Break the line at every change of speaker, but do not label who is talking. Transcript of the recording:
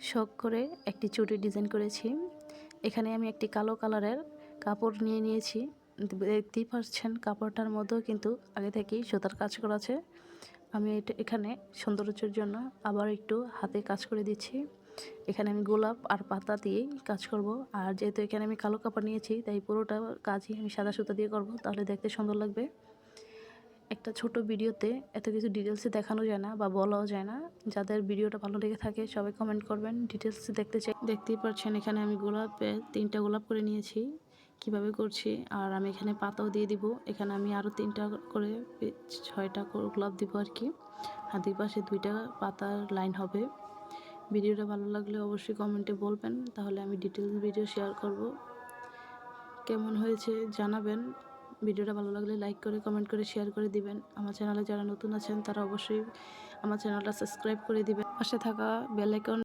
শখ করে একটি চুড়ির ডিজাইন করেছি। এখানে আমি একটি কালো কালারের কাপড় নিয়েছি। দেখতেই পাচ্ছেন কাপড়টার মধ্যেও কিন্তু আগে থেকেই সুতার কাজ করা আছে। আমি এখানে সৌন্দর্যের জন্য আবার একটু হাতে কাজ করে দিচ্ছি। এখানে আমি গোলাপ আর পাতা দিয়েই কাজ করব। আর যেহেতু এখানে আমি কালো কাপড় নিয়েছি, তাই পুরোটা কাজই আমি সাদা সুতা দিয়ে করব, তাহলে দেখতে সুন্দর লাগবে। একটা ছোট ভিডিওতে এত কিছু ডিটেলসে দেখানো যায় না বা বলাও যায় না। যাদের ভিডিওটা ভালো লেগে থাকে সবাই কমেন্ট করবেন, ডিটেলসে দেখতে চাই। দেখতেই পাচ্ছেন এখানে আমি গোলাপে 3টা গোলাপ করে নিয়েছি, কিভাবে করছি। আর আমি এখানে পাতাও দিয়ে দিব। এখানে আমি আরও 3টা করে 6টা গোলাপ দিব আর কি। আর দুই পাশে 2টা পাতার লাইন হবে। ভিডিওটা ভালো লাগলে অবশ্যই কমেন্টে বলবেন, তাহলে আমি ডিটেলস ভিডিও শেয়ার করব। কেমন হয়েছে জানাবেন। ভিডিওটা ভালো লাগলে লাইক করে কমেন্ট করে শেয়ার করে দিবেন। আমার চ্যানেলে যারা নতুন আছেন তারা অবশ্যই আমার চ্যানেলটা সাবস্ক্রাইব করে দিবেন। পাশে থাকা বেল আইকন